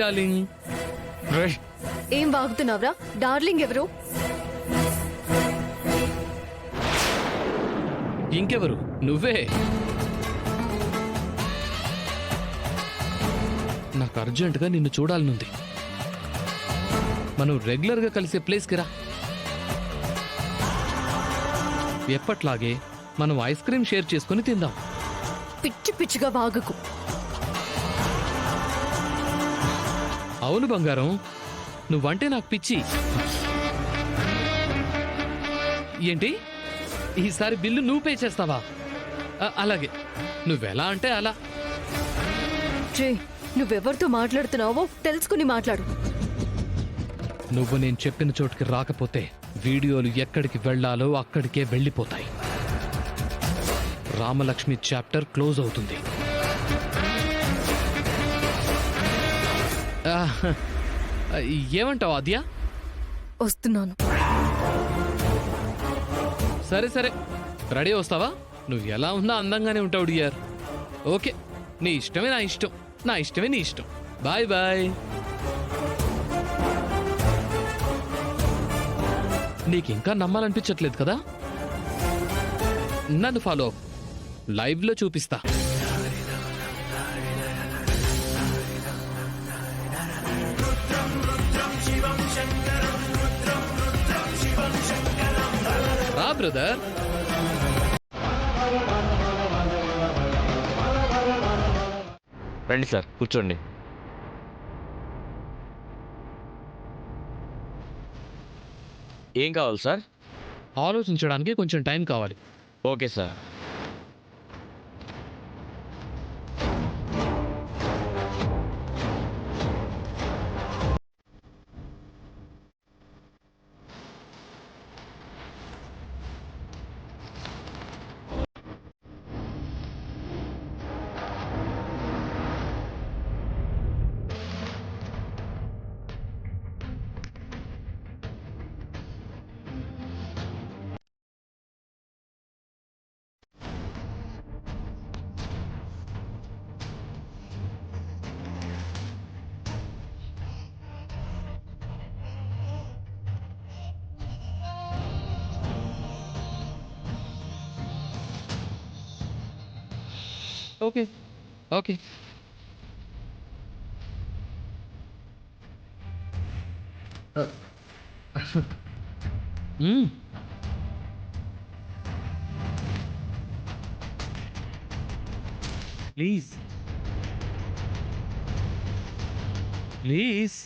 Darling. ఏం వాగుతున్నావురా? Darling ఎవరు? ఇంకెవరు? నువ్వే. నాకు అర్జెంటుగా నిన్ను చూడాలనుంది. మనం రెగ్యులర్గా కలిసే ప్లేస్కి రా. ఎప్పట్లాగే మనం ఐస్ క్రీమ్ షేర్ చేసుకుని తిందాం. పిచ్చి పిచ్చిగా వాగకు. అవును బంగారం, నువ్వంటే నాకు పిచ్చి. ఏంటి, ఈసారి బిల్లు నువ్వు పే చేస్తావా? అలాగే, నువ్వెలా అంటే అలా. రే, నువ్వెవరితో మాట్లాడుతున్నావో తెలుసుకుని మాట్లాడు. నువ్వు నేను చెప్పిన చోటుకి రాకపోతే వీడియోలు ఎక్కడికి వెళ్లాలో అక్కడికే వెళ్ళిపోతాయి. రామలక్ష్మి చాప్టర్ క్లోజ్ అవుతుంది. ఏమంటావు ఆద్య? వస్తున్నాను. సరే సరే, రెడీ వస్తావా? నువ్వు ఎలా ఉన్నా అందంగానే ఉంటావు డియర్. ఓకే, నీ ఇష్టమే నా ఇష్టం, నా ఇష్టమే నీ ఇష్టం. Bye bye. నీకింకా నమ్మాలనిపించట్లేదు కదా? నన్ను ఫాలో అప్, లైవ్లో చూపిస్తా. రా బ్రదర్. రండి సార్, కూర్చోండి. ఏం కావాలి సార్? ఆలోచించడానికి కొంచెం టైం కావాలి. Okay sir. Okay okay. Please please.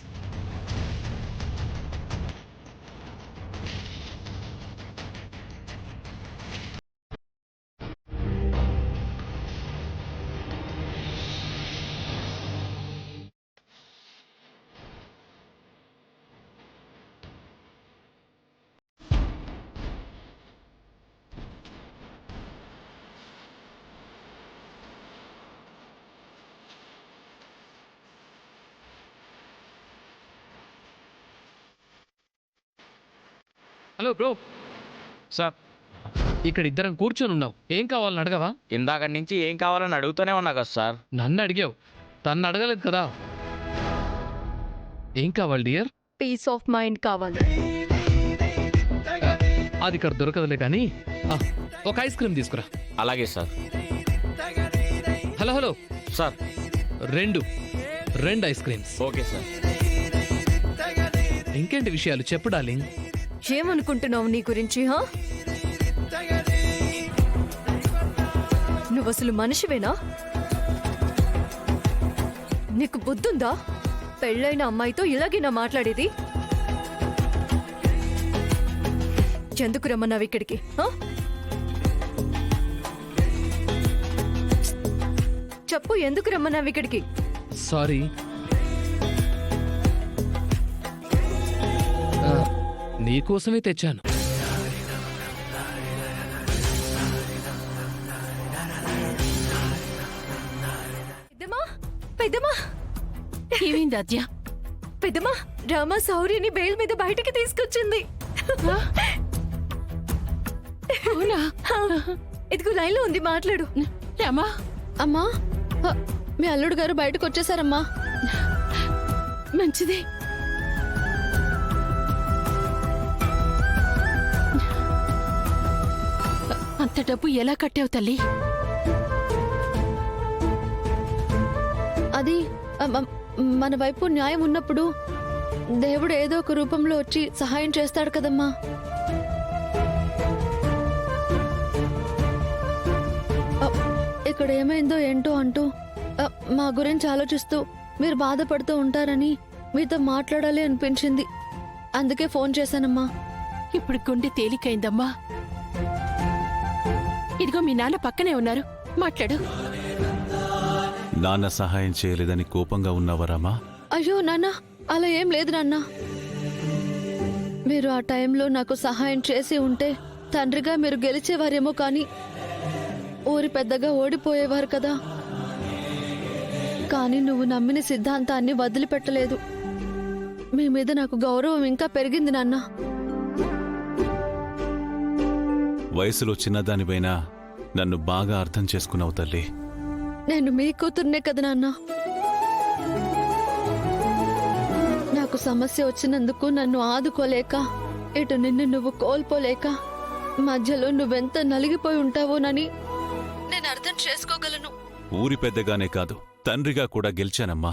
Hello bro. Sir, ఇక్కడ ఇద్దరం కూర్చొని ఉన్నావు, ఏం కావాలని అడగవా? ఇందాక నుంచి ఏం కావాలని అడుగుతూనే ఉన్నా కదా సార్. నన్ను అడిగావు, తన్ను అడగలేదు కదా. ఏం కావాలి డియర్? పీస్ ఆఫ్ మైండ్ కావాలి. అది ఇక్కడ దొరకదులే కానీ ఒక ఐస్ క్రీమ్ తీసుకురా. అలాగే సార్. హలో హలో సార్, రెండు ఐస్ క్రీమ్స్. Okay sir. ఇంకేంటి విషయాలు చెప్పు డార్లింగ్. ఏమనుకుంటున్నావు నీ గురించి? నువ్వు అసలు మనిషివేనా? నీకు బుద్ధుందా? పెళ్ళైన అమ్మాయితో ఇలాగేనా మాట్లాడేది? ఎందుకు రమ్మన్నావు ఇక్కడికి? చెప్పు, ఎందుకు రమ్మన్నావు ఇక్కడికి? సారీ, నీకోసమే తెచ్చాను. పెద్దమ్మా, ఏమైంది ఆద్య? పెద్దమ్మా, రామా సౌర్యని బెయిల్ మీద బయటికి తీసుకొచ్చింది. అవునా? ఇదిగో లైన్లో ఉంది, మాట్లాడు. రామా, అమ్మా, మీ అల్లుడు గారు బయటకు వచ్చేసారమ్మా. మంచిది. అంత డబ్బు ఎలా కట్టావు తల్లి? అది మన వైపు న్యాయం ఉన్నప్పుడు దేవుడు ఏదో ఒక రూపంలో వచ్చి సహాయం చేస్తాడు కదమ్మా. ఇక్కడ ఏమైందో ఏంటో అంటూ మా గురించి ఆలోచిస్తూ మీరు బాధపడుతూ ఉంటారని మీతో మాట్లాడాలి అనిపించింది. అందుకే ఫోన్ చేశానమ్మా. ఇప్పుడు గుండె తేలికైందమ్మా. ఇదిగో మీ నాన్న పక్కనే ఉన్నారు, మాట్లాడు. నాన్న సహాయం చేయలేదని కోపంగా ఉన్నావరామా? అయ్యో నాన్న, అలా ఏం లేదు నాన్న. మీరు ఆ టైంలో నాకు సహాయం చేసి ఉంటే తండ్రిగా మీరు గెలిచేవారేమో, కానీ ఊరి పెద్దగా ఓడిపోయేవారు కదా. కానీ నువ్వు నమ్మిన సిద్ధాంతాన్ని వదిలిపెట్టలేదు. మీ మీద నాకు గౌరవం ఇంకా పెరిగింది నాన్న. వయసులో చిన్నదానిపైనా నన్ను బాగా అర్థం చేసుకున్నావు తల్లి. నేను మీ కూతుర్నే కదా నాన్న. నాకు సమస్య వచ్చినందుకు నన్ను ఆదుకోలేక, ఇటు నిన్ను నువ్వు కోల్పోలేక, మధ్యలో నువ్వెంత నలిగిపోయి ఉంటావోనని నేను అర్థం చేసుకోగలను. ఊరి పెద్దగానే కాదు, తండ్రిగా కూడా గెలిచానమ్మా.